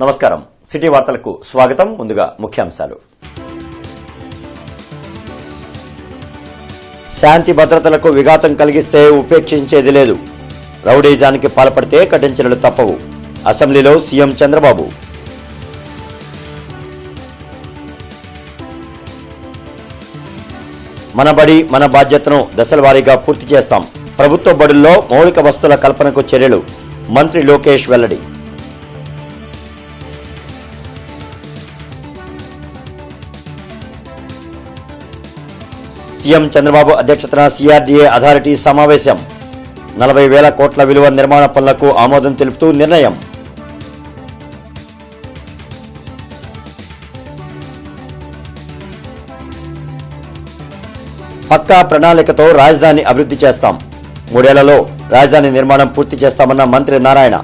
నమస్కారం సిటీ వార్తలకు స్వాగతం. ముందుగా ముఖ్యాంశాలు. శాంతి భద్రతలకు విఘాతం కలిగిస్తే ఉపేక్షించేది లేదు. రౌడీజానికి పాల్పడితే కఠిన చర్యలు తప్పవు. అసెంబ్లీలో సీఎం చంద్రబాబు. మన బడి మన బాధ్యతను దశలవారీగా పూర్తి చేస్తాం. ప్రభుత్వ బడుల్లో మౌలిక వసతుల కల్పనకు చర్యలు. మంత్రి లోకేష్ వెల్లడి. సీఎం చంద్రబాబు అధ్యక్షతన సిఆర్డీఏ అథారిటీ సమావేశం. 40,000 కోట్ల విలువ నిర్మాణ పనులకు ఆమోదం తెలుపుతూ నిర్ణయం. పక్కా ప్రణాళికతో రాజధాని అభివృద్ధి చేస్తాం. 3 ఏళ్లలో రాజధాని నిర్మాణం పూర్తి చేస్తామన్న మంత్రి నారాయణ.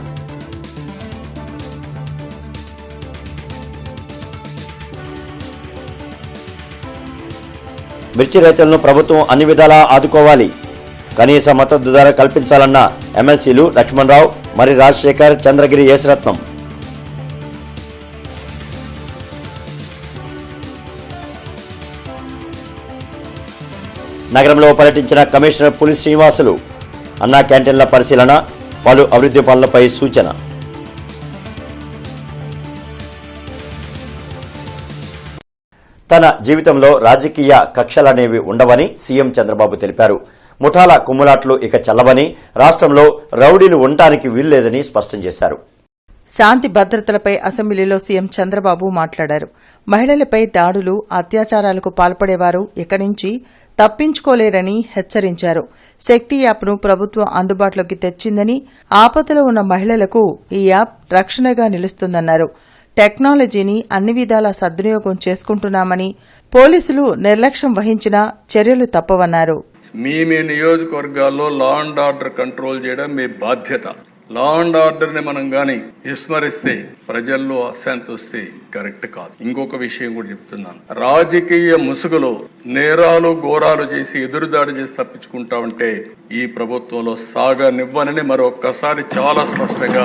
మిర్చి రైతులను ప్రభుత్వం అన్ని విధాలా ఆదుకోవాలి. కనీస మద్దతు ధర కల్పించాలన్న ఎమ్మెల్సీలు లక్ష్మణరావు, మరి రాజశేఖర్, చంద్రగిరి యేసరత్నం. నగరంలో పర్యటించిన కమిషనర్ పులి శ్రీనివాసులు. అన్నా క్యాంటీన్ల పరిశీలన, పలు అభివృద్ధి పనులపై సూచన. తన జీవితంలో రాజకీయ కక్షలనేవి ఉండవని సీఎం చంద్రబాబు తెలిపారు. ముఠాల కుమ్ములాట్లు ఇక చల్లవని, రాష్ట్రంలో రౌడీలు ఉండటానికి వీల్లేదని స్పష్టం చేశారు. శాంతి భద్రతలపై అసెంబ్లీలో సీఎం చంద్రబాబు మాట్లాడారు. మహిళలపై దాడులు, అత్యాచారాలకు పాల్పడేవారు ఇక నుంచి తప్పించుకోలేరని హెచ్చరించారు. శక్తి యాప్ను ప్రభుత్వం అందుబాటులోకి తెచ్చిందని, ఆపదలో ఉన్న మహిళలకు ఈ యాప్ రక్షణగా నిలుస్తుందన్నారు. టెక్నాలజీని అన్ని విధాలా సద్వినియోగం చేసుకుంటున్నామని, పోలీసులు నిర్లక్ష్యం వహించినా చర్యలు తప్పవన్నారు. మీ నియోజకవర్గాల్లో లా అండ్ ఆర్డర్ కంట్రోల్ చేయడం మీ బాధ్యత. లా అండ్ ఆర్డర్ ని మనం గాని విస్మరిస్తే ప్రజల్లో అశాంతి వస్తే కరెక్ట్ కాదు. ఇంకొక విషయం కూడా చెప్తున్నాను. రాజకీయ ముసుగులో నేరాలు ఘోరాలు చేసి ఎదురుదాడి చేసి తప్పించుకుంటా ఉంటే ఈ ప్రభుత్వంలో సాగనివ్వనని మరొక్కసారి చాలా స్పష్టంగా,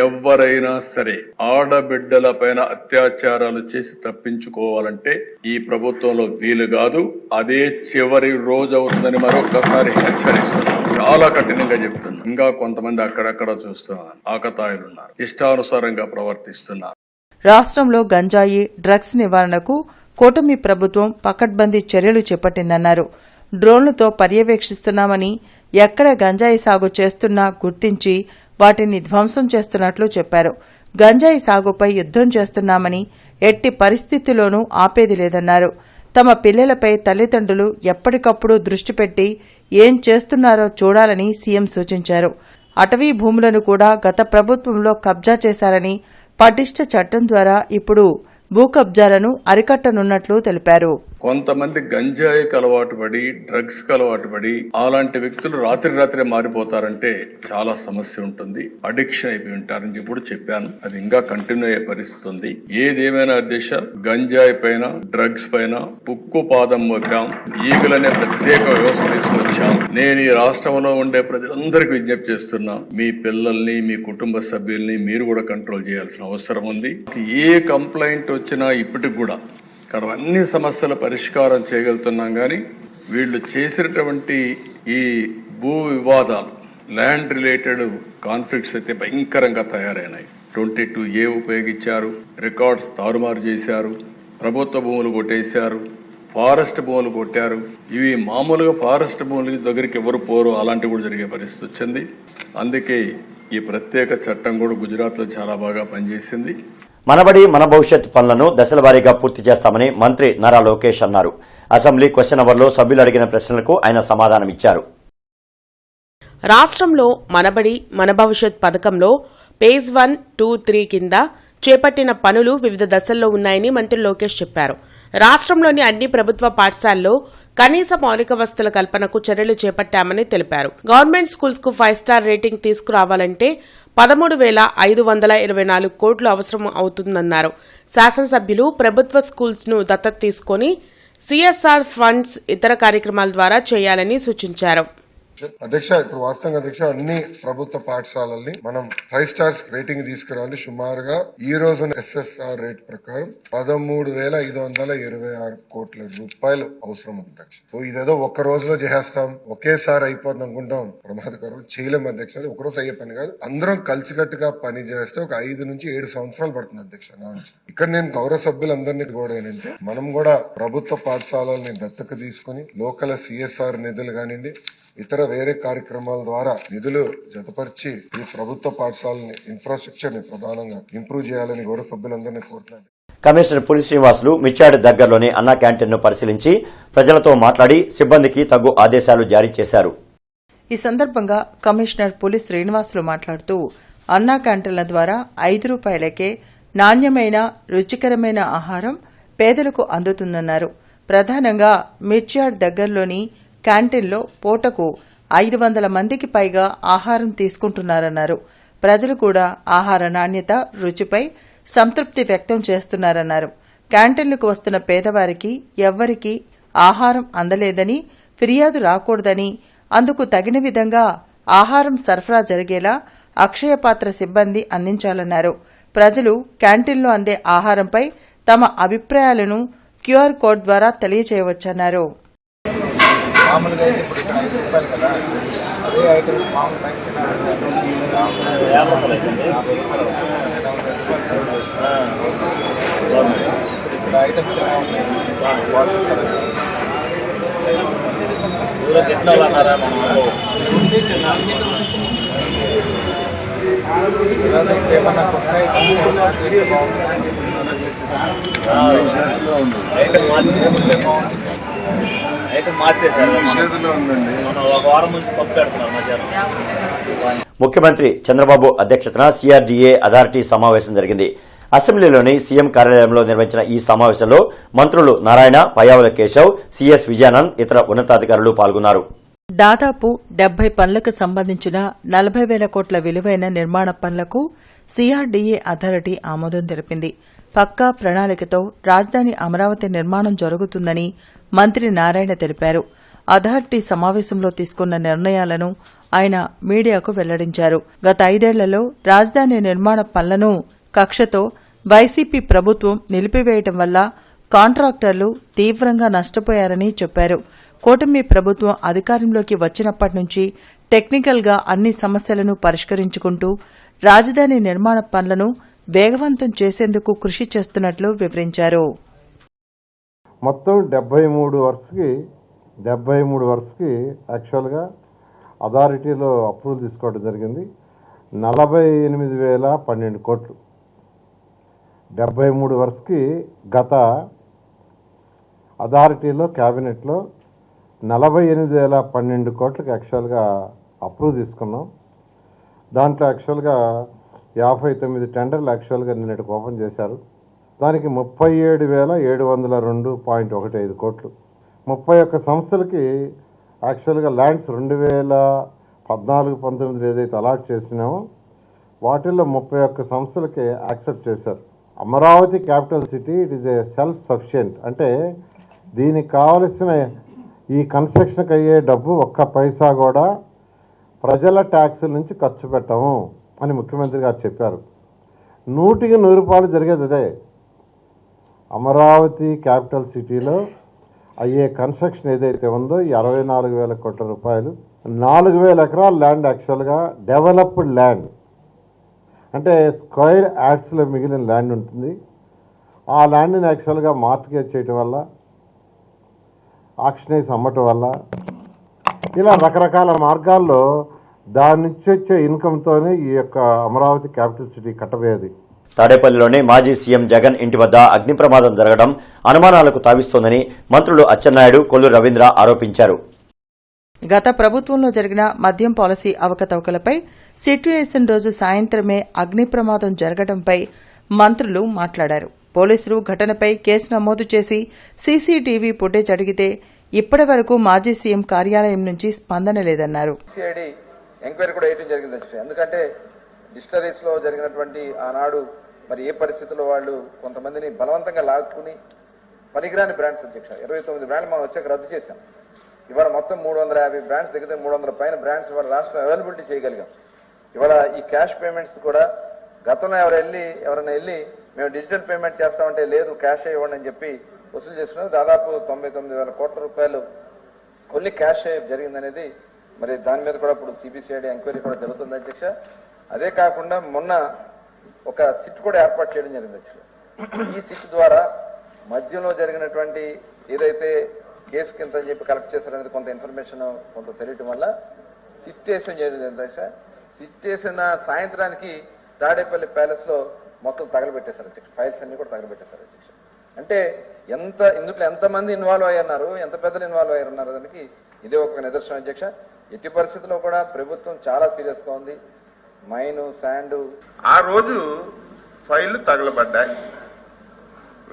ఎవరైనా సరే ఆడబిడ్డల పైన అత్యాచారాలు చేసి తప్పించుకోవాలంటే ఈ ప్రభుత్వంలో వీలు కాదు. అదే చివరి రోజు అవుతుందని మరొక్కసారి హెచ్చరిస్తున్నాను. చాలా కఠినంగా చెప్తున్నా. ఇంకా కొంతమంది అక్కడక్కడ చూస్తున్నారు, ఆకతాయిలున్నారు, ఇష్టానుసారంగా ప్రవర్తిస్తున్నారు. రాష్ట్రంలో గంజాయి, డ్రగ్స్ నివారణకు కూటమి ప్రభుత్వం పకడ్బందీ చర్యలు చేపట్టిందన్నారు. డ్రోన్లతో పర్యవేక్షిస్తున్నామని, ఎక్కడ గంజాయి సాగు చేస్తున్నా గుర్తించి వాటిని ధ్వంసం చేస్తున్నట్లు చెప్పారు. గంజాయి సాగుపై యుద్దం చేస్తున్నామని, ఎట్టి పరిస్థితిలోనూ ఆపేది లేదన్నారు. తమ పిల్లలపై తల్లిదండ్రులు ఎప్పటికప్పుడు దృష్టి పెట్టి ఏం చేస్తున్నారో చూడాలని సీఎం సూచించారు. అటవీ భూములను కూడా గత ప్రభుత్వంలో కబ్జా చేశారని, పటిష్ట చట్టం ద్వారా ఇప్పుడు భూ కబ్జాలను అరికట్టనున్నట్లు తెలిపారు. కొంతమంది గంజాయికి అలవాటు పడి, డ్రగ్స్ కి అలవాటు పడి అలాంటి వ్యక్తులు రాత్రి మారిపోతారంటే చాలా సమస్య ఉంటుంది. అడిక్షన్ అయిపోయి ఉంటారని చెప్పి చెప్పాను. అది ఇంకా కంటిన్యూ అయ్యే పరిస్థితి ఉంది. ఏదేమైనా దిశ గంజాయి పైన, డ్రగ్స్ పైన ఉక్కు పాదం మోపాం. ఈగలనే ప్రత్యేక వ్యవస్థ తీసుకొచ్చాం. నేను ఈ రాష్ట్రంలో ఉండే ప్రజలందరికీ విజ్ఞప్తి చేస్తున్నా, మీ పిల్లల్ని, మీ కుటుంబ సభ్యుల్ని మీరు కూడా కంట్రోల్ చేయాల్సిన అవసరం ఉంది. ఏ కంప్లైంట్ వచ్చినా ఇప్పటికి కూడా ఇక్కడ అన్ని సమస్యల పరిష్కారం చేయగలుగుతున్నాం. కానీ వీళ్ళు చేసినటువంటి ఈ భూ వివాదాలు, ల్యాండ్ రిలేటెడ్ కాన్ఫ్లిక్ట్స్ అయితే భయంకరంగా తయారైనాయి. 22A ఉపయోగించారు, రికార్డ్స్ తారుమారు చేశారు, ప్రభుత్వ భూములు కొట్టేశారు, ఫారెస్ట్ భూములు కొట్టారు. ఇవి మామూలుగా ఫారెస్ట్ భూముల దగ్గరికి ఎవరు పోరు, అలాంటివి కూడా జరిగే పరిస్థితి వచ్చింది. అందుకే ఈ ప్రత్యేక చట్టం కూడా గుజరాత్లో చాలా బాగా పనిచేసింది. మనబడి మన భవిష్యత్ పనులను దశలవారీగా పూర్తి చేస్తామని మంత్రి నారా లోకేష్ అన్నారు. అసెంబ్లీ క్వశ్చన్ అవర్లో సభ్యులు అడిగిన ప్రశ్నలకు ఆయన సమాధానమిచ్చారు. రాష్ట్రంలో మనబడి మన భవిష్యత్ పథకంలో పేజ్ 1, 2, 3 కింద చేపట్టిన పనులు వివిధ దశల్లో ఉన్నాయని మంత్రి లోకేష్ చెప్పారు. రాష్ట్రంలోని అన్ని ప్రభుత్వ పాఠశాలల్లో కనీస మౌలిక వసతుల కల్పనకు చర్యలు చేపట్టామని తెలిపారు. గవర్నమెంట్ స్కూల్స్ కు 5 స్టార్ రేటింగ్ తీసుకురావాలంటే 13,524 కోట్లు అవసరం అవుతుందన్నారు. శాసనసభ్యులు ప్రభుత్వ స్కూల్స్ ను దత్తత తీసుకుని CSR ఫండ్స్ ఇతర కార్యక్రమాల ద్వారా చేయాలని సూచించారు. అధ్యక్ష, ఇప్పుడు వాస్తవంగా అధ్యక్ష అన్ని ప్రభుత్వ పాఠశాలల్ని మనం 5 స్టార్స్ రేటింగ్ తీసుకురావాలి. సుమారుగా ఈ రోజు SSR రేట్ ప్రకారం 13,526 కోట్ల రూపాయలు అవసరం ఉంది అధ్యక్ష. సో ఇదేదో ఒక్క రోజులో చేసేస్తాం, ఒకేసారి అయిపోతుంది అనుకుంటాం, ప్రమాదకరం. చేయలేం అధ్యక్ష. ఒక రోజు అయ్యే పని కాదు. అందరం కలిసికట్టుగా పని చేస్తే ఒక 5 నుంచి 7 సంవత్సరాలు పడుతుంది అధ్యక్ష. ఇక్కడ నేను గౌరవ సభ్యులందరినీ కూడా ఏంటంటే, మనం కూడా ప్రభుత్వ పాఠశాలల్ని దత్తత తీసుకుని లోకల్ CSR నిధులు కానివ్వండి, ఇతర వేరే కార్యక్రమాల ద్వారా నిధులు జతపరిచి ఈ ప్రభుత్వ పాఠశాలని ఇన్ఫ్రాస్ట్రక్చర్ ని ప్రధానంగా ఇంప్రూవ్ చేయాలని గౌరవ సభ్యులందరినీ కోరుతున్నాను. కమిషనర్ పులి శ్రీనివాసులు మిర్చాడ్ దగ్గరలోని అన్నా క్యాంటీన్ను పరిశీలించి ప్రజలతో మాట్లాడి సిబ్బందికి తగు ఆదేశాలు జారీ చేశారు. ఈ సందర్భంగా కమిషనర్ పులి శ్రీనివాసులు మాట్లాడుతూ అన్నా క్యాంటీన్ల ద్వారా 5 రూపాయలకే నాణ్యమైన రుచికరమైన ఆహారం పేదలకు అందుతుందన్నారు. ప్రధానంగా మిర్చాడ్ దగ్గరలోని క్యాంటీన్లో పూటకు 500 మందికి పైగా ఆహారం తీసుకుంటున్నారన్నారు. ప్రజలు కూడా ఆహార నాణ్యత, రుచిపై సంతృప్తి వ్యక్తం చేస్తున్నారన్నారు. క్యాంటీన్లకు వస్తున్న పేదవారికి ఎవ్వరికీ ఆహారం అందలేదని, ఫిర్యాదు రాకూడదని, అందుకు తగిన విధంగా ఆహారం సరఫరా జరిగేలా అక్షయపాత్ర సిబ్బంది అందించాలన్నారు. ప్రజలు క్యాంటీన్లో అందే ఆహారంపై తమ అభిప్రాయాలను QR కోడ్ ద్వారా తెలియజేయవచ్చన్నారు. మామూలుగా అయితే ఇప్పుడు ఇక్కడ 5 రూపాయలు కదా, అదే ఐటమ్స్ మామూలు బయట 50 రూపాయలు సర్వ్ చేస్తున్నారు. ఇప్పుడు ఐటమ్స్ ఎలా ఉన్నాయి, ఏమన్నా కొత్త ఐటమ్స్ చేస్తే బాగుంటుంది. ముఖ్యమంత్రి చంద్రబాబు అధ్యక్షతన CRDA అథారిటీ సమావేశం జరిగింది. అసెంబ్లీలోని సీఎం కార్యాలయంలో నిర్వహించిన ఈ సమావేశంలో మంత్రులు నారాయణ, పయ్యావుల కేశవ్, CS విజయానంద్, ఇతర ఉన్నతాధికారులు పాల్గొన్నారు. దాదాపు 70 పనులకు సంబంధించిన 40,000 కోట్ల విలువైన నిర్మాణ పనులకు CRDA అథారిటీ ఆమోదం తెలిపింది. పక్కా ప్రణాళికతో రాజధాని అమరావతి నిర్మాణం జరుగుతుందని మంత్రి నారాయణ తెలిపారు. అథారిటీ సమావేశంలో తీసుకున్న నిర్ణయాలను ఆయన మీడియాకు వెల్లడించారు. గత 5 ఏళ్లలో రాజధాని నిర్మాణ పనులను కక్షతో వైసీపీ ప్రభుత్వం నిలిపివేయటం వల్ల కాంట్రాక్టర్లు తీవ్రంగా నష్టపోయారని చెప్పారు. కూటమి ప్రభుత్వం అధికారంలోకి వచ్చినప్పటి నుంచి టెక్నికల్ గా అన్ని సమస్యలను పరిష్కరించుకుంటూ రాజధాని నిర్మాణ పనులను వేగవంతం చేసేందుకు కృషి చేస్తున్నట్లు వివరించారు. మొత్తం 73 వర్క్స్కి యాక్చువల్గా అథారిటీలో అప్రూవల్ తీసుకోవడం జరిగింది. 48,012 కోట్లు. 73 వర్క్స్కి గత అథారిటీలో క్యాబినెట్లో 48,012 కోట్లకి యాక్చువల్గా అప్రూవ్ తీసుకున్నాం. దాంట్లో యాక్చువల్గా 59 టెండర్లు యాక్చువల్గా నిన్నటికి ఓపెన్ చేశారు. దానికి 37,702.15 కోట్లు. 31 సంస్థలకి యాక్చువల్గా ల్యాండ్స్ 2014-19 ఏదైతే అలాట్ చేసినామో వాటిల్లో 31 సంస్థలకి యాక్సెప్ట్ చేశారు. Amaravati capital city it is a self sufficient, అంటే దీనికి కావలసిన ఈ కన్స్ట్రక్షన్కి అయ్యే డబ్బు ఒక్క పైసా కూడా ప్రజల ట్యాక్సుల నుంచి ఖర్చు పెట్టము అని ముఖ్యమంత్రి గారు చెప్పారు. 100కి 100 రూపాయలు జరిగేది అదే. అమరావతి క్యాపిటల్ సిటీలో అయ్యే కన్స్ట్రక్షన్ ఏదైతే ఉందో ఈ 64,000 కోట్ల రూపాయలు, 4,000 ఎకరాల ల్యాండ్ యాక్చువల్గా డెవలప్డ్ ల్యాండ్, అంటే స్క్వేర్ యార్డ్స్లో మిగిలిన ల్యాండ్ ఉంటుంది. ఆ ల్యాండ్ని యాక్చువల్గా మార్టిగేజ్ చేయటం వల్ల, ఆక్షనైజ్ అమ్మటం వల్ల, ఇలా రకరకాల మార్గాల్లో దాని నుంచి వచ్చే ఇన్కమ్తోనే ఈ యొక్క అమరావతి క్యాపిటల్ సిటీ కట్టబోయేది. తాడేపల్లిలోని మాజీ సీఎం జగన్ ఇంటి వద్ద అగ్ని ప్రమాదం జరగడం అనుమానాలకు తావిస్తోందని మంత్రులు అచ్చెన్నాయుడు, కొల్లు రవీంద్ర ఆరోపించారు. గత ప్రభుత్వంలో జరిగిన మద్యం పాలసీ అవకతవకలపై సిట్యుయేషన్ రోజు సాయంత్రమే అగ్ని ప్రమాదం జరగడంపై మంత్రులు మాట్లాడారు. పోలీసులు ఘటనపై కేసు నమోదు చేసి సీసీటీవీ ఫుటేజ్ అడిగితే ఇప్పటి వరకు మాజీ సీఎం కార్యాలయం నుంచి స్పందన లేదన్నారు. ఎంక్వైరీ కూడా వేయడం జరిగింది. ఎందుకంటే డిస్టరీస్ లో జరిగినటువంటి ఆనాడు మరి ఏ పరిస్థితుల్లో వాళ్ళు కొంతమందిని బలవంతంగా లాక్కుని పనికిరాని బ్రాండ్స్ అధ్యక్ష 29 బ్రాండ్లు మనం వచ్చాక రద్దు చేశాం. ఇవాళ మొత్తం 350 బ్రాండ్స్ దగ్గర 300 పైన బ్రాండ్స్ ఇవాళ రాష్ట్రం అవైలబిలిటీ చేయగలిగాం. ఇవాళ ఈ క్యాష్ పేమెంట్స్ కూడా గతంలో ఎవరైనా వెళ్ళి మేము డిజిటల్ పేమెంట్ చేస్తామంటే లేదు క్యాష్ ఇవ్వండి అని చెప్పి వసూలు చేసుకున్నది దాదాపు 99,000 కోట్ల రూపాయలు ఓన్లీ క్యాష్ జరిగిందనేది మరి దాని మీద కూడా ఇప్పుడు సిబిసిఐడి ఎంక్వైరీ కూడా జరుగుతుంది అధ్యక్ష. అదే కాకుండా మొన్న ఒక సిట్ కూడా ఏర్పాటు చేయడం జరిగింది అధ్యక్ష. ఈ సిట్ ద్వారా మధ్యలో జరిగినటువంటి ఏదైతే కేసు కింద అని చెప్పి కలెక్ట్ చేశారనేది కొంత ఇన్ఫర్మేషన్ కొంత తెలియటం వల్ల సిట్ వేసిన జరిగింది అధ్యక్ష. సిట్ వేసిన సాయంత్రానికి తాడేపల్లి ప్యాలెస్ లో మొత్తం తగలబెట్టేశారు అధ్యక్ష. ఫైల్స్ అన్ని కూడా తగలబెట్టేశారు అధ్యక్ష. అంటే ఇందులో ఎంతమంది ఇన్వాల్వ్ అయ్యారు, ఎంత పెద్దలు ఇన్వాల్వ్ అయ్యారు దానికి ఇదే ఒక నిదర్శనం అధ్యక్ష. ఎట్టి పరిస్థితుల్లో కూడా ప్రభుత్వం చాలా సీరియస్ గా ఉంది. మైను శాండ్ ఆ రోజు ఫైళ్లు తగలబడ్డాయి.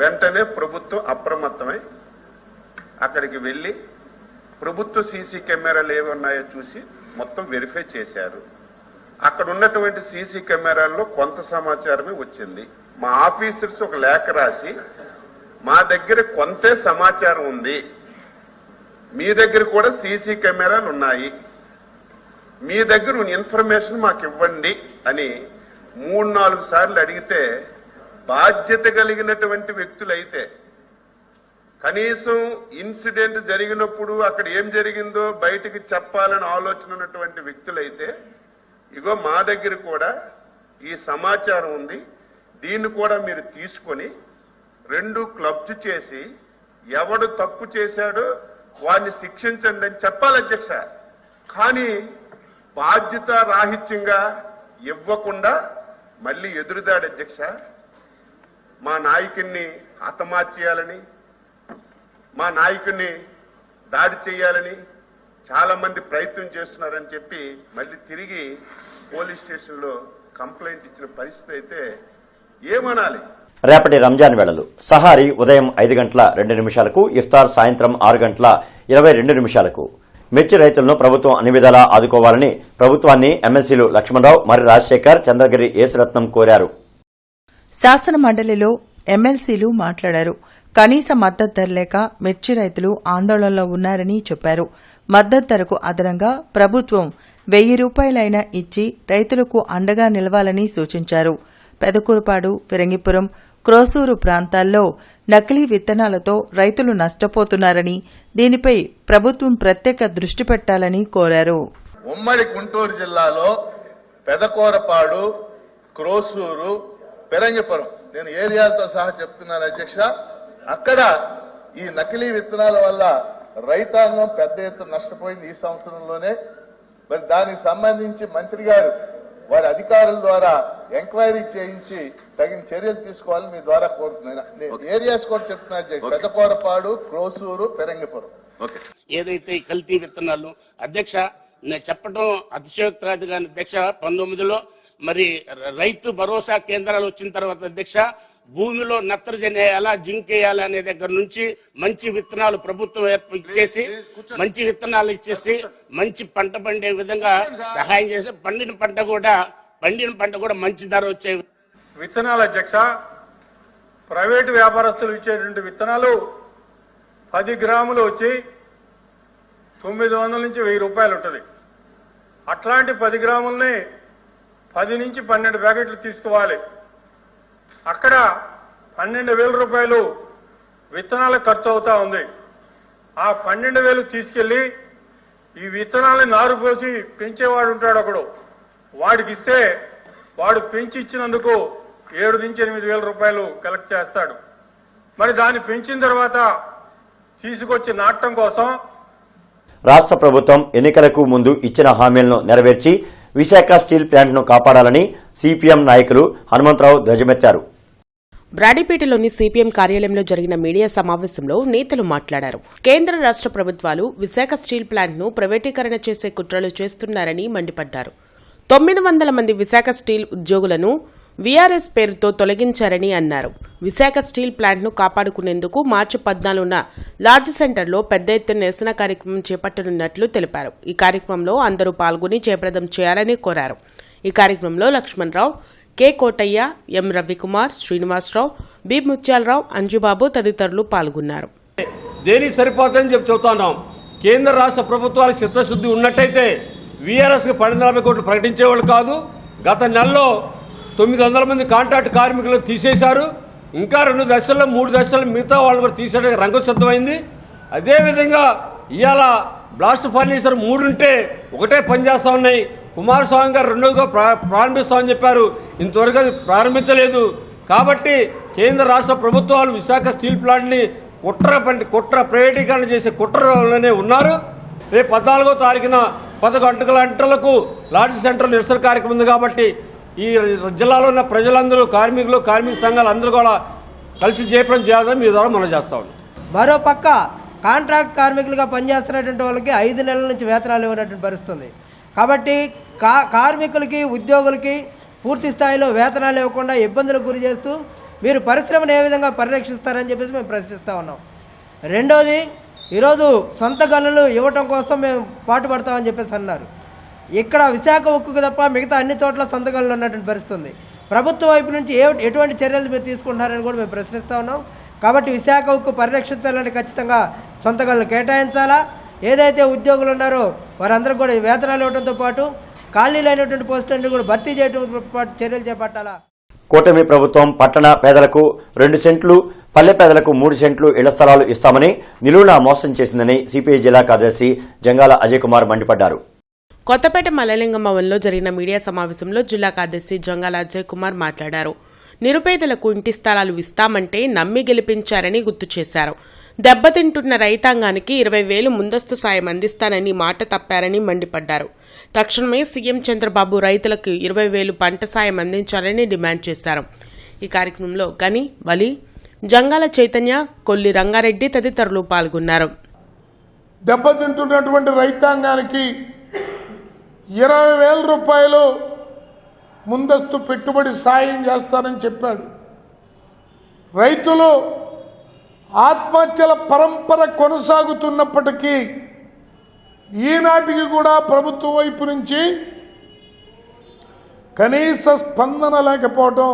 వెంటనే ప్రభుత్వం అప్రమత్తమై అక్కడికి వెళ్లి ప్రభుత్వ సీసీ కెమెరాలు ఏవి ఉన్నాయో చూసి మొత్తం వెరిఫై చేశారు. అక్కడ ఉన్నటువంటి సీసీ కెమెరాల్లో కొంత సమాచారమే వచ్చింది. మా ఆఫీసర్స్ ఒక లేఖ రాసి మా దగ్గర కొంతే సమాచారం ఉంది, మీ దగ్గర కూడా సీసీ కెమెరాలు ఉన్నాయి, మీ దగ్గర ఉన్న ఇన్ఫర్మేషన్ మాకు ఇవ్వండి అని 3-4 సార్లు అడిగితే బాధ్యత కలిగినటువంటి వ్యక్తులైతే కనీసం ఇన్సిడెంట్ జరిగినప్పుడు అక్కడ ఏం జరిగిందో బయటికి చెప్పాలని ఆలోచన ఉన్నటువంటి వ్యక్తులైతే ఇగో మా దగ్గర కూడా ఈ సమాచారం ఉంది, దీన్ని కూడా మీరు తీసుకొని 2 క్లబ్స్ చేసి ఎవడు తప్పు చేశాడో వాడిని శిక్షించండి అని చెప్పాలి అధ్యక్ష. కానీ బాధ్యత రాహిత్యంగా ఇవ్వకుండా మళ్ళీ ఎదురుదాడు అధ్యక్ష. మా నాయకుడిని హతమార్చేయాలని, మా నాయకుడిని దాడి చేయాలని చాలా మంది ప్రయత్నం చేస్తున్నారని చెప్పి మళ్ళీ తిరిగి పోలీస్ స్టేషన్లో కంప్లైంట్ ఇచ్చిన పరిస్థితి అయితే ఏమనాలి. రేపటి రంజాన్ వేళలు సహారీ ఉదయం 5:02 ఇఫ్తార్ సాయంత్రం 6:22 మిర్చి రైతులను ప్రభుత్వం అన్ని విధాలా ఆదుకోవాలని ప్రభుత్వాన్ని ఎమ్మెల్సీలు లక్ష్మణరావు, మరి రాజశేఖర్, చంద్రగిరి యేసురత్నం కోరారు. శాసన మండలిలో ఎమ్మెల్సీలు మాట్లాడారు. కనీస మద్దతు ధర లేక మిర్చి రైతులు ఆందోళనలో ఉన్నారని చెప్పారు. మద్దతు ధరకు అదనంగా ప్రభుత్వం 1,000 రూపాయలైనా ఇచ్చి రైతులకు అండగా నిలవాలని సూచించారు. పెదకూరుపాడు, ఫిరంగిపురం, క్రోసూరు ప్రాంతాల్లో నకిలీ విత్తనాలతో రైతులు నష్టపోతున్నారని, దీనిపై ప్రభుత్వం ప్రత్యేక దృష్టి పెట్టాలని కోరారు. ఉమ్మడి గుంటూరు జిల్లాలో పెదకూరపాడు, క్రోసూరు, ఫిరంగిపురం, నేను ఏరియాలతో సహా చెప్తున్నాను అధ్యక్ష, అక్కడ ఈ నకిలీ విత్తనాల వల్ల రైతాంగం పెద్ద ఎత్తున నష్టపోయింది ఈ సంవత్సరంలోనే. మరి దానికి సంబంధించి మంత్రి గారు వారి అధికారుల ద్వారా ఎంక్వైరీ చేయించి తగిన చర్యలు తీసుకోవాలని మీ ద్వారా కోరుతున్నాను. ఏరియాస్ కూడా చెప్తున్నా అధ్యక్ష, పెదకూరపాడు, క్రోసూరు, ఫిరంగిపురం. ఏదైతే కల్తీ విత్తనాలు అధ్యక్ష నేను చెప్పడం అతిశయోక్తి కాదు కానీ అధ్యక్ష, 19లో మరి రైతు భరోసా కేంద్రాలు వచ్చిన తర్వాత అధ్యక్ష భూమిలో నత్రజని వేయాలా, జింక్ వేయాలా అనే దగ్గర నుంచి మంచి విత్తనాలు ప్రభుత్వం ఇచ్చేసి మంచి విత్తనాలు ఇచ్చేసి మంచి పంట పండే విధంగా సహాయం చేసి పండిన పంట కూడా మంచి ధర వచ్చే విత్తనాలు అధ్యక్ష. ప్రైవేటు వ్యాపారస్తులు ఇచ్చేటువంటి విత్తనాలు 10 గ్రాములు వచ్చి 900 నుంచి 1000 రూపాయలు ఉంటుంది. అట్లాంటి 10 గ్రాముల్ని 10 నుంచి 12 ప్యాకెట్లు తీసుకోవాలి. అక్కడ 12,000 రూపాయలు విత్తనాలకు ఖర్చు అవుతా ఉంది. ఆ 12,000 తీసుకెళ్లి ఈ విత్తనాలని నారు పోసి పెంచేవాడు ఉంటాడు ఒకడు, వాడికి ఇస్తే వాడు పెంచి ఇచ్చినందుకు 7 నుంచి 8,000 రూపాయలు కలెక్ట్ చేస్తాడు. మరి దాన్ని పెంచిన తర్వాత తీసుకొచ్చి నాటడం కోసం రాష్ట్ర ప్రభుత్వం ఎన్నికలకు ముందు ఇచ్చిన హామీలను నెరవేర్చి విశాఖ స్టీల్ ప్లాంట్ను కాపాడాలని సిపిఎం నాయకులు హనుమంతరావు ధ్వజమెత్తారు. బ్రాడీపేటలోని సిపిఎం కార్యాలయంలో జరిగిన మీడియా సమావేశంలో నేతలు మాట్లాడారు. కేంద్ర రాష్ట్ర ప్రభుత్వాలు విశాఖ స్టీల్ ప్లాంట్ను ప్రైవేటీకరణ చేసే కుట్రలు చేస్తున్నారని మండిపడ్డారు. 900 మంది విశాఖ స్టీల్ ఉద్యోగులను వీఆర్ఎస్ పేరుతో తొలగించారని అన్నారు. విశాఖ స్టీల్ ప్లాంట్ను కాపాడుకునేందుకు మార్చి 14న లార్జ్ సెంటర్లో పెద్ద ఎత్తున నిరసన కార్యక్రమం చేపట్టనున్నట్లు తెలిపారు. ఈ కార్యక్రమంలో అందరూ పాల్గొని జయప్రదం చేయాలని కోరారు. ఈ కార్యక్రమంలో లక్ష్మణరావు, కె కోటయ్య, ఎం రవికుమార్, శ్రీనివాసరావు, బి ముత్యాలరావు, అంజుబాబు తదితరులు పాల్గొన్నారు. దేనికి సరిపోతుందని చెప్పి చెబుతున్నాం. కేంద్ర రాష్ట్ర ప్రభుత్వాలకు చిత్తశుద్ధి ఉన్నట్టయితే వీఆర్ఎస్కి 1240 కోట్లు ప్రకటించేవాళ్ళు కాదు. గత నెలలో 900 మంది కాంట్రాక్ట్ కార్మికులు తీసేశారు. ఇంకా 2 దశల్లో 3 దశల్లో మిగతా వాళ్ళు కూడా తీసేయడానికి రంగం సిద్ధమైంది. అదేవిధంగా ఇవాళ బ్లాస్ట్ ఫర్నిచర్ 3 ఉంటే ఒకటే పనిచేస్తూ ఉన్నాయి. కుమారస్వామి గారు 2గా ప్రారంభిస్తామని చెప్పారు, ఇంతవరకు అది ప్రారంభించలేదు. కాబట్టి కేంద్ర రాష్ట్ర ప్రభుత్వాలు విశాఖ స్టీల్ ప్లాంట్ని కుట్ర ప్రైవేటీకరణ చేసే కుట్రలోనే ఉన్నారు. రేపు 14వ తారీఖున 11 గంటలకు లాడ్జ్ సెంటర్ నిరసన కార్యక్రమం ఉంది. కాబట్టి ఈ జిల్లాలో ఉన్న ప్రజలందరూ, కార్మికులు, కార్మిక సంఘాలు అందరూ కూడా కలిసి జయప్రదం చేయాలని మీ ద్వారా మనం చేస్తా ఉన్నాం. మరోపక్క కాంట్రాక్ట్ కార్మికులుగా పనిచేస్తున్నటువంటి వాళ్ళకి 5 నెలల నుంచి వేతనాలు ఇవ్వనటువంటి పరిస్థితుంది. కాబట్టి కార్మికులకి, ఉద్యోగులకి పూర్తి స్థాయిలో వేతనాలు ఇవ్వకుండా ఇబ్బందులకు గురి చేస్తూ మీరు పరిశ్రమను ఏ విధంగా పరిరక్షిస్తారని చెప్పేసి మేము ప్రశ్నిస్తూ ఉన్నాం. రెండోది, ఈరోజు సొంత గనులు ఇవ్వటం కోసం మేము పాటుపడతామని చెప్పేసి అన్నారు. ఇక్కడ విశాఖ ఉక్కుకు తప్ప మిగతా అన్ని చోట్ల సొంత గనులు ఉన్నటువంటి పరిస్థితుంది. ప్రభుత్వం వైపు నుంచి ఎటువంటి చర్యలు మీరు తీసుకుంటున్నారని కూడా మేము ప్రశ్నిస్తూ ఉన్నాం. కాబట్టి విశాఖ ఉక్కు పరిరక్షించాలంటే ఖచ్చితంగా సొంత గనులు కేటాయించాలా. ఏదైతే ఉద్యోగులు ఉన్నారో వారందరూ కూడా వేతనాలు ఇవ్వడంతో పాటు ఖాళీలైనటువంటి పోస్టులను కూడా భర్తీ చేయడంతో పాటు చర్యలు చేపట్టాలా. కూటమి ప్రభుత్వం పట్టణ పేదలకు 2 సెంట్లు, పల్లె పేదలకు 3 సెంట్లు ఇళ్ల స్థలాలు ఇస్తామని నిలువునా మోసం చేసిందని సిపిఐ జిల్లా కార్యదర్శి జంగాల అజయ్ కుమార్ మండిపడ్డారు. కొత్తపేట మల్లలింగం భవన్లో జరిగిన మీడియా సమావేశంలో జిల్లా కార్యదర్శి జంగాల అజయ్ కుమార్ మాట్లాడారు. నిరుపేదలకు ఇంటి స్థలాలు ఇస్తామంటే నమ్మి గెలిపించారని గుర్తు చేశారు. దెబ్బతింటున్న రైతాంగానికి 20,000 ముందస్తు సాయం అందిస్తానని మాట తప్పారని మండిపడ్డారు. తక్షణమే సీఎం చంద్రబాబు రైతులకు 20,000 పంట సాయం అందించాలని డిమాండ్ చేశారు. ఈ కార్యక్రమంలో గని, వలి, జంగాల చైతన్య, కొల్లి రంగారెడ్డి తదితరులు పాల్గొన్నారు. దెబ్బతింటున్నటువంటి రైతాంగానికి 20,000 రూపాయలు ముందస్తు పెట్టుబడి సాయం చేస్తానని చెప్పాడు. రైతులు ఆత్మహత్యల పరంపర కొనసాగుతున్నప్పటికీ ఈనాటికి కూడా ప్రభుత్వం వైపు నుంచి కనీస స్పందన లేకపోవడం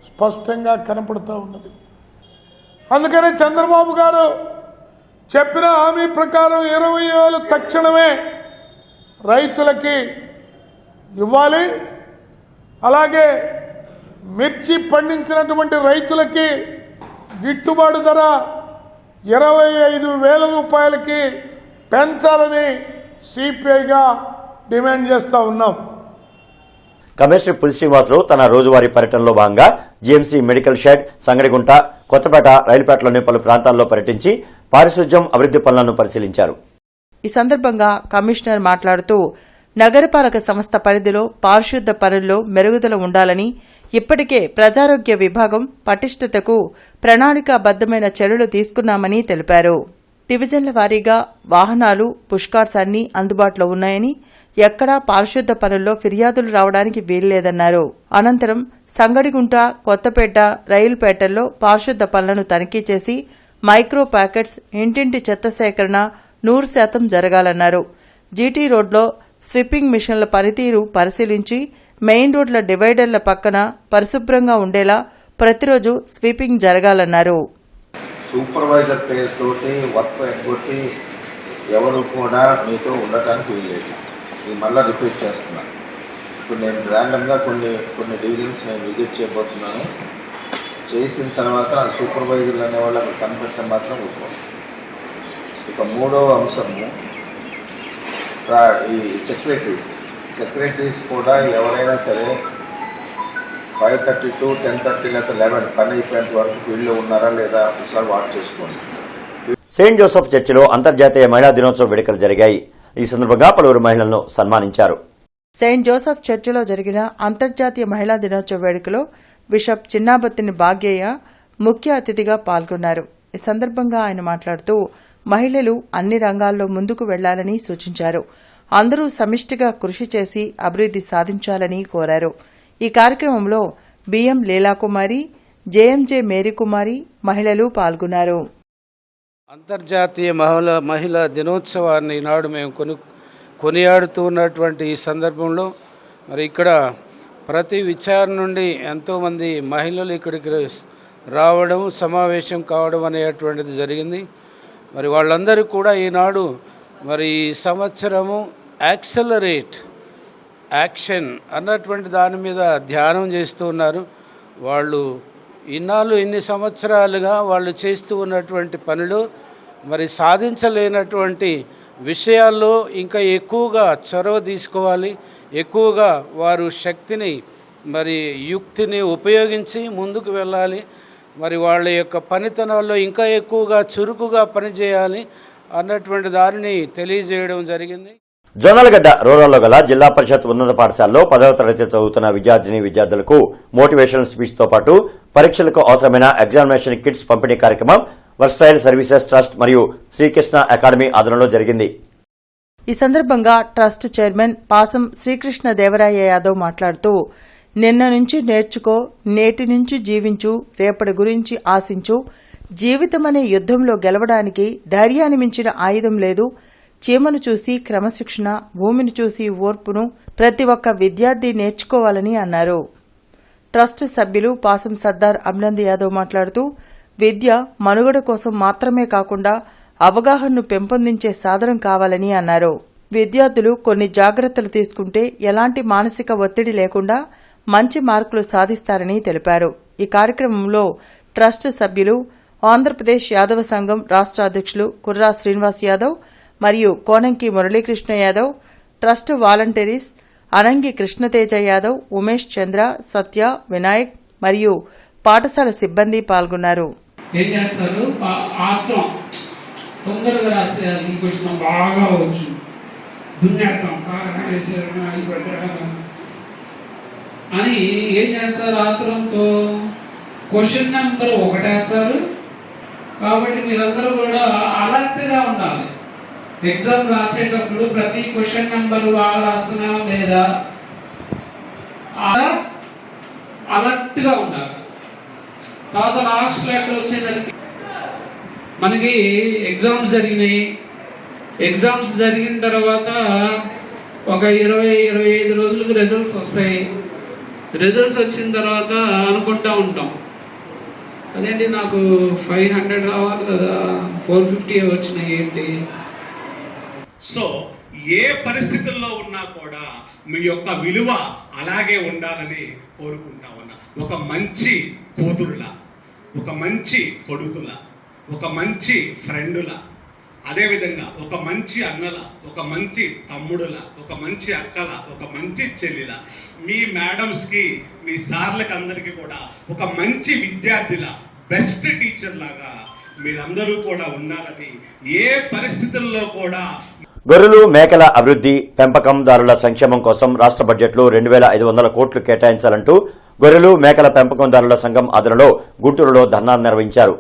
స్పష్టంగా కనపడుతూ ఉన్నది. అందుకని చంద్రబాబు గారు చెప్పిన హామీ ప్రకారం 20,000 తక్షణమే రైతులకి ఇవ్వాలి. అలాగే మిర్చి పండించినటువంటి రైతులకి గిట్టుబాటు ధర 25,000 రూపాయలకి పెంచాలని సిపిఐగా డిమాండ్ చేస్తూ ఉన్నాం. కమిషనర్ పులి శ్రీనివాసరావు తన రోజువారీ పర్యటనలో భాగంగా GMC medical shed, Sangadigunta, Kothapeta, రైలుపేటలోని పలు ప్రాంతాల్లో పర్యటించి పారిశుధ్యం, అభివృద్ధి పనులను పరిశీలించారు. ఈ సందర్భంగా కమిషనర్ మాట్లాడుతూ నగరపాలక సంస్థ పరిధిలో పారిశుద్ధ పనుల్లో మెరుగుదల ఉండాలని, ఇప్పటికే ప్రజారోగ్య విభాగం పటిష్టతకు ప్రణాళికాబద్దమైన చర్యలు తీసుకున్నామని తెలిపారు. డివిజన్ల వారీగా వాహనాలు, పుష్కార్స్ అన్నీ అందుబాటులో ఉన్నాయని, ఎక్కడా పారిశుద్ధ పనుల్లో ఫిర్యాదులు రావడానికి వీల్లేదన్నారు. అనంతరం సంగడిగుంట, కొత్తపేట, రైలుపేటల్లో పారిశుద్ధ పనులను తనిఖీ చేసి మైక్రో ప్యాకెట్స్, ఇంటింటి చెత్త సేకరణ 100% జరగాలన్నారు. జీటీ రోడ్లో స్వీపింగ్ మిషన్ల పనితీరు పరిశీలించి మెయిన్ రోడ్ల డివైడర్ల పక్కన పరిశుభ్రంగా ఉండేలా ప్రతిరోజు స్వీపింగ్ జరగాలన్నారు. సూపర్వైజర్ పేరుతోటి వర్క్ ఎగ్గొట్టి ఎవరు కూడా మీతో ఉండటానికి వీల్లేదు. ఇది మళ్ళీ రిపీట్ చేస్తున్నాను. ఇప్పుడు నేను ర్యాండమ్గా కొన్ని డివిజన్స్ నేను విజిట్ చేయబోతున్నాను. చేసిన తర్వాత సూపర్వైజర్లు అనే వాళ్ళకి కనిపెట్టడం మాత్రం ఊరుకోండి. ఇక 3వ అంశము ఈ సెక్రటరీస్ కూడా ఎవరైనా సరే 5:30 to 10:30 లేదా 11 పని అయిపోయేంత వరకు వీళ్ళు ఉన్నారా లేదా ఒకసారి వాచ్ చేసుకోండి. సెయింట్ జోసెఫ్ చర్చిలో అంతర్జాతీయ మహిళా దినోత్సవ వేడుకలు జరిగాయి. ఈ సందర్భంగా పలువురు మహిళలను సన్మానించారు. సెయింట్ జోసెఫ్ చర్చిలో జరిగిన అంతర్జాతీయ మహిళా దినోత్సవ వేడుకలో బిషప్ చిన్నాబత్తిని భాగ్యయ్య ముఖ్య అతిథిగా పాల్గొన్నారు. ఈ సందర్భంగా ఆయన మాట్లాడుతూ మహిళలు అన్ని రంగాల్లో ముందుకు వెళ్లాలని సూచించారు. అందరూ సమిష్టిగా కృషి చేసి అభివృద్ధి సాధించాలని కోరారు. ఈ కార్యక్రమంలో బిఎం లీలాకుమారి, జేఎంజే మేరీకుమారి మహిళలు పాల్గొన్నారు. అంతర్జాతీయ మహిళా దినోత్సవాన్ని ఈనాడు మేము కొనియాడుతూ ఉన్నటువంటి ఈ సందర్భంలో మరి ఇక్కడ ప్రతి విచారణ నుండి ఎంతోమంది మహిళలు ఇక్కడికి రావడం, సమావేశం కావడం అనేటువంటిది జరిగింది. మరి వాళ్ళందరూ కూడా ఈనాడు మరి ఈ సంవత్సరము యాక్సలరేట్ యాక్షన్ అన్నటువంటి దాని మీద ధ్యానం చేస్తూ ఉన్నారు. వాళ్ళు ఇన్ని సంవత్సరాలుగా వాళ్ళు చేస్తూ ఉన్నటువంటి పనులు మరి సాధించలేనటువంటి విషయాల్లో ఇంకా ఎక్కువగా చొరవ తీసుకోవాలి, ఎక్కువగా వారు శక్తిని మరి యుక్తిని ఉపయోగించి ముందుకు వెళ్ళాలి, మరి వాళ్ళ యొక్క పనితనాల్లో ఇంకా ఎక్కువగా చురుకుగా పనిచేయాలి అన్నటువంటి దానిని తెలియజేయడం జరిగింది. జొన్నలగడ్డ రూరల్లో గల జిల్లా పరిషత్ ఉన్నత పాఠశాలలో 10వ తరగతి చదువుతున్న విద్యార్థులకు మోటివేషనల్ స్పీచ్ తో పాటు పరీక్షలకు అవసరమైన ఎగ్జామినేషన్ కిట్స్ పంపిణీ కార్యక్రమం వర్సటైల్ సర్వీసెస్ ట్రస్ట్ మరియు శ్రీకృష్ణ అకాడమీ ఆధ్వర్యంలో జరిగింది. ఈ సందర్భంగా ట్రస్ట్ చైర్మన్ పాసం శ్రీకృష్ణదేవరాయ యాదవ్ మాట్లాడుతూ, నిన్న నుంచి నేర్చుకో, నేటి నుంచి జీవించు, రేపటి గురించి ఆశించు, జీవితమనే యుద్ధంలో గెలవడానికి ధైర్యాన్ని మించిన ఆయుధం లేదు, చీమను చూసి క్రమశిక్షణ, భూమిని చూసి ఓర్పును ప్రతి ఒక్క విద్యార్థి నేర్చుకోవాలని అన్నారు. ట్రస్ట్ సభ్యులు పాసం సర్దార్ అభినంద్ యాదవ్ మాట్లాడుతూ, విద్య మనుగడ కోసం మాత్రమే కాకుండా అవగాహనను పెంపొందించే సాధనం కావాలని అన్నారు. విద్యార్థులు కొన్ని జాగ్రత్తలు తీసుకుంటే ఎలాంటి మానసిక ఒత్తిడి లేకుండా మంచి మార్కులు సాధిస్తారని తెలిపారు. ఈ కార్యక్రమంలో ట్రస్ట్ సభ్యులు, ఆంధ్రప్రదేశ్ యాదవ సంఘం రాష్ట్ర అధ్యక్షులు కుర్రా శ్రీనివాస్ యాదవ్ మరియు కోనంకి మురళీకృష్ణ యాదవ్, ట్రస్ట్ వాలంటీర్స్ అనంగి కృష్ణతేజ యాదవ్, ఉమేష్ చంద్ర, సత్య, వినాయక్ మరియు పాఠశాల సిబ్బంది పాల్గొన్నారు. ఏం చేస్తారు, ఆత్రం తొందరగా రాసేయాలి, ఈ క్వశ్చన్ బాగా వచ్చు, దున్నేస్తాం అని ఏం చేస్తారు, ఆత్రంతో క్వశ్చన్ నెంబర్ 1 వేస్తారు. కాబట్టి మీరందరూ కూడా అలర్ట్గా ఉండాలి. ఎగ్జామ్ రాసేటప్పుడు ప్రతి క్వశ్చన్ నెంబర్ బాగా రాస్తున్నాం లేదా అలర్ట్గా ఉండాలి. తర్వాత లాస్ట్లో ఎక్కడ వచ్చేసరికి మనకి ఎగ్జామ్స్ జరిగినాయి. ఎగ్జామ్స్ జరిగిన తర్వాత ఒక 20-25 రోజులకు రిజల్ట్స్ వస్తాయి. రిజల్ట్స్ వచ్చిన తర్వాత అనుకుంటూ ఉంటాం, అదేంటి నాకు 500 రావాలి కదా, 450 వచ్చినాయి ఏంటి. సో ఏ పరిస్థితుల్లో ఉన్నా కూడా మీ యొక్క విలువ అలాగే ఉండాలని కోరుకుంటా ఉన్నా. ఒక మంచి కూతురులా, ఒక మంచి కొడుకులా, ఒక మంచి ఫ్రెండులా, అదేవిధంగా ఒక మంచి అన్నల, ఒక మంచి తమ్ముడుల, ఒక మంచి అక్కల, ఒక మంచి చెల్లిల, మీ మేడమ్స్కి, మీ సార్లకి అందరికీ కూడా ఒక మంచి విద్యార్థిలా, బెస్ట్ టీచర్ లాగా మీరందరూ కూడా ఉండాలని ఏ పరిస్థితుల్లో కూడా. గొర్రెలు మేకల అభివృద్ధి పెంపకందారుల సంక్షేమం కోసం రాష్ట్ర బడ్జెట్లో 2,500 కోట్లు కేటాయించాలంటూ గొర్రెలు మేకల పెంపకందారుల సంఘం ఆధ్వర్యంలో గుంటూరులో ధర్నా నిర్వహించారు.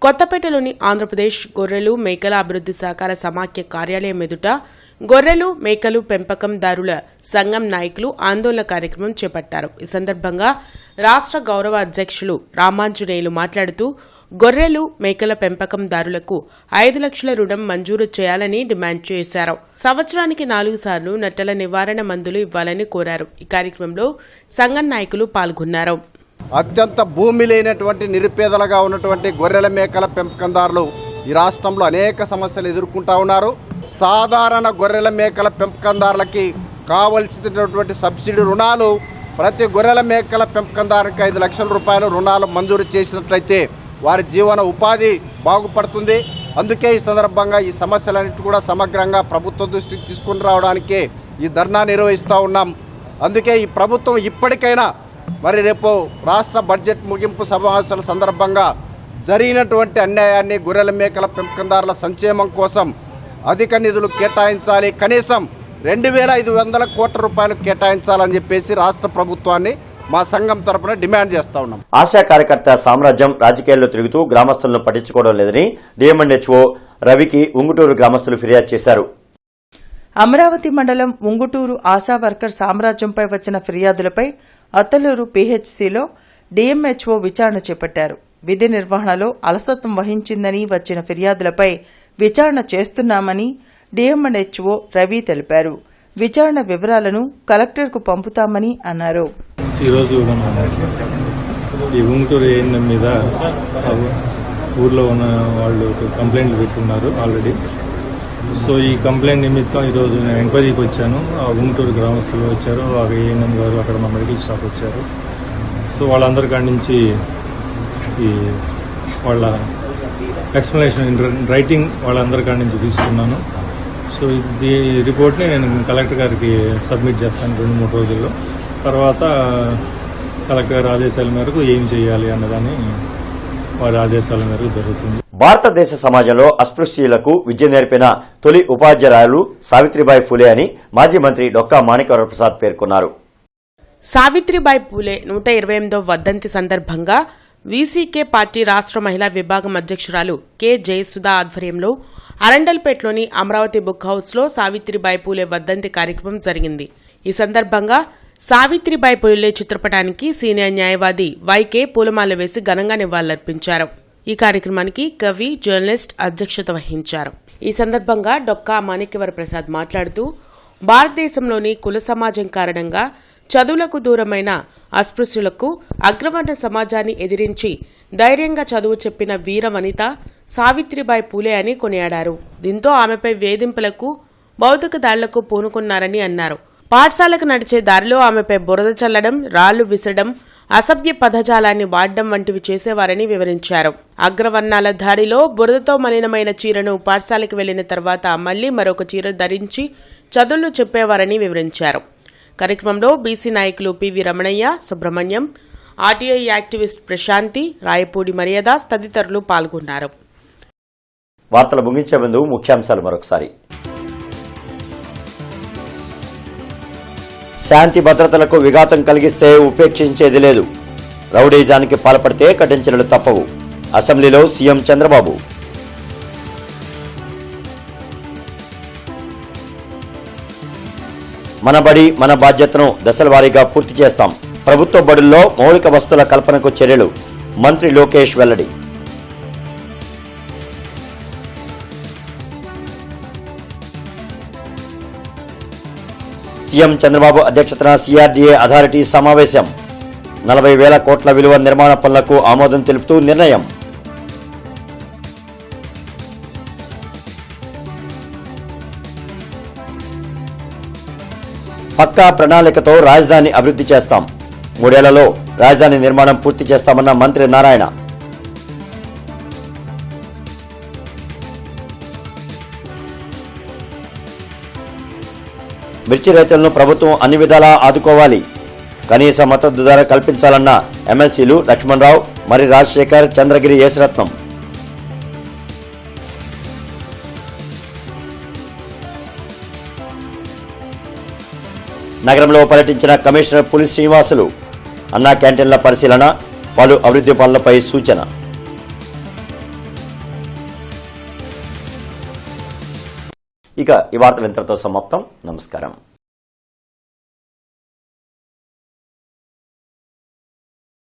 కొత్తపేటలోని ఆంధ్రప్రదేశ్ గొర్రెలు మేకల అభివృద్ధి సహకార సమాఖ్య కార్యాలయం ఎదుట గొర్రెలు మేకలు పెంపకందారుల సంఘం నాయకులు ఆందోళన కార్యక్రమం చేపట్టారు. ఈ సందర్భంగా రాష్ట్ర గౌరవ అధ్యక్షులు రామాంజనేయులు మాట్లాడుతూ, గొర్రెలు మేకల పెంపకందారులకు 5 లక్షల రుణం మంజూరు చేయాలని డిమాండ్ చేశారు. సంవత్సరానికి 4 సార్లు నట్టల నివారణ మందులు ఇవ్వాలని కోరారు. ఈ కార్యక్రమంలో సంఘం నాయకులు పాల్గొన్నారు. అత్యంత భూమి లేనటువంటి నిరుపేదలుగా ఉన్నటువంటి గొర్రెల మేకల పెంపకందారులు ఈ రాష్ట్రంలో అనేక సమస్యలు ఎదుర్కొంటూ ఉన్నారు. సాధారణ గొర్రెల మేకల పెంపకందారులకి కావలసినటువంటి సబ్సిడీ రుణాలు ప్రతి గొర్రెల మేకల పెంపకందారునికి 5 లక్షల రూపాయల రుణాలు మంజూరు చేసినట్లయితే వారి జీవన ఉపాధి బాగుపడుతుంది. అందుకే ఈ సందర్భంగా ఈ సమస్యలన్నిటి కూడా సమగ్రంగా ప్రభుత్వ దృష్టికి తీసుకుని రావడానికే ఈ ధర్నా నిర్వహిస్తూ ఉన్నాం. అందుకే ఈ ప్రభుత్వం ఇప్పటికైనా మరి రేపు రాష్ట్ర బడ్జెట్ ముగింపు సమావేశాల సందర్భంగా జరిగినటువంటి అన్యాయాన్ని, గొర్రెల మేకల పెంపకందారుల సంక్షేమం కోసం అధిక నిధులు కేటాయించాలి, కనీసం 2,500 కోట్ల రూపాయలు కేటాయించాలని చెప్పేసి రాష్ట్ర ప్రభుత్వాన్ని మా సంఘం తరపున డిమాండ్ చేస్తా ఉన్నాం. ఆశా కార్యకర్త సామ్రాజ్యం రాజకీయాల్లో తిరుగుతూ గ్రామస్తులను పట్టించుకోవడం లేదని డిఎంఎన్హెచ్ఓ రవికి ఉంగుటూరు గ్రామస్తులు ఫిర్యాదు చేశారు. అమరావతి మండలం ఉంగుటూరు ఆశా వర్కర్ సామ్రాజ్యంపై వచ్చిన ఫిర్యాదులపై అత్తలూరు పీహెచ్సీలో డిఎంహెచ్ఓ విచారణ చేపట్టారు. విధి నిర్వహణలో అలసత్వం వహించిందని వచ్చిన ఫిర్యాదులపై విచారణ చేస్తున్నామని డిఎంఎన్హెచ్ఓ రవి తెలిపారు. విచారణ వివరాలను కలెక్టర్కు పంపుతామని అన్నారు. ఈరోజు ఈ ఉంగుటూరు ఏఎన్ఎం మీద ఊర్లో ఉన్న వాళ్ళు కంప్లైంట్లు పెట్టున్నారు. ఆల్రెడీ సో ఈ కంప్లైంట్ నిమిత్తం ఈరోజు నేను ఎంక్వైరీకి వచ్చాను. గుంటూరు గ్రామస్తులు వచ్చారు, ఏఎన్ఎం గారు, అక్కడ మా మెడికల్ స్టాఫ్ వచ్చారు. సో వాళ్ళందరి కాడి నుంచి ఈ వాళ్ళ ఎక్స్ప్లెనేషన్ రైటింగ్ వాళ్ళందరి కాడి నుంచి తీసుకున్నాను. సో ఈ రిపోర్ట్ని నేను కలెక్టర్ గారికి సబ్మిట్ చేస్తాను 2-3 రోజుల్లో. తర్వాత కలెక్టర్ గారి ఆదేశాల మేరకు ఏం చేయాలి అన్నదాన్ని వారి ఆదేశాల మేరకు జరుగుతుంది. భారతదేశ సమాజంలో అస్పృశ్యులకు విద్య నేర్పిన తొలి ఉపాధ్యాయురాలు సావిత్రిబాయి ఫులే అని మాజీ మంత్రి డొక్కా మాణిక్యవరప్రసాద్ పేర్కొన్నారు. సావిత్రిబాయి పూలే 128వ వర్ధంతి సందర్భంగా వీసీకే పార్టీ రాష్ట్ర మహిళా విభాగం అధ్యక్షురాలు కె జయసుధ ఆధ్వర్యంలో అరండల్పేటలోని అమరావతి బుక్ హౌస్లో సావిత్రిబాయి పూలే వర్ధంతి కార్యక్రమం జరిగింది. ఈ సందర్భంగా సావిత్రిబాయి పూలే చిత్రపటానికి సీనియర్ న్యాయవాది వైకే పూలమాల వేసి ఘనంగా నివాళులర్పించారు. ఈ కార్యక్రమానికి కవి, జర్నలిస్ట్ అధ్యక్షత వహించారు. ఈ సందర్భంగా డొక్కా మాణిక్యవరప్రసాద్ మాట్లాడుతూ భారతదేశంలోని కుల సమాజం కారణంగా చదువులకు దూరమైన అస్పృశ్యులకు అగ్రవర్ణ సమాజాన్ని ఎదిరించి ధైర్యంగా చదువు చెప్పిన వీర వనిత సావిత్రిబాయి పూలే అని కొనియాడారు. దీంతో ఆమెపై వేధింపులకు, భౌతిక దాడులకు పూనుకున్నారని అన్నారు. పాఠశాలకు నడిచే దారిలో ఆమెపై బురద చల్లడం, రాళ్లు విసరడం, అసభ్య పదజాలాన్ని వాడడం వంటివి చేసేవారని వివరించారు. అగ్రవర్ణాల దాడిలో బురదతో మలినమైన చీరను పాఠశాలకు వెళ్లిన తర్వాత మళ్లీ మరొక చీర ధరించి చదువులు చెప్పేవారని వివరించారు. కార్యక్రమంలో బీసీ నాయకులు PV Ramanaiah, Subrahmanyam, RTI activist Prashanti, Rayapudi Maryadas తదితరులు పాల్గొన్నారు. వార్తలు ముగించే ముందు ముఖ్యాంశాలు మరొకసారి. శాంతి భద్రతలకు విఘాతం కలిగిస్తే ఉపేక్షించేది లేదు. రౌడీజానికి పాల్పడితే కఠిన చర్యలు తప్పవు. అసెంబ్లీలో సీఎం చంద్రబాబు. మన బడి మన బాధ్యతను దశల వారీగా పూర్తి చేస్తాం. ప్రభుత్వ బడుల్లో మౌలిక వసతుల కల్పనకు చర్యలు. మంత్రి లోకేష్ వెల్లడి. సీఎం చంద్రబాబు అధ్యక్షతన సిఆర్డీఏ అథారిటీ సమావేశం. 40,000 కోట్ల విలువ నిర్మాణ పనులకు ఆమోదం తెలుపుతూ నిర్ణయం. పక్కా ప్రణాళికతో రాజధాని అభివృద్ధి చేస్తాం. 3 ఏళ్లలో రాజధాని నిర్మాణం పూర్తి చేస్తామన్న మంత్రి నారాయణ. మిర్చి రైతులను ప్రభుత్వం అన్ని విధాలా ఆదుకోవాలి. కనీస మద్దతు ధర కల్పించాలన్న ఎమ్మెల్సీలు లక్ష్మణరావు, మరి రాజశేఖర్, చంద్రగిరి యేసరత్నం. నగరంలో పర్యటించిన కమిషనర్ పులి శ్రీనివాసులు. అన్నా క్యాంటీన్ల పరిశీలన, పలు అభివృద్ధి పనులపై సూచన. ఇక ఈ వార్తలు ఇంతటితో సమాప్తం. నమస్కారం.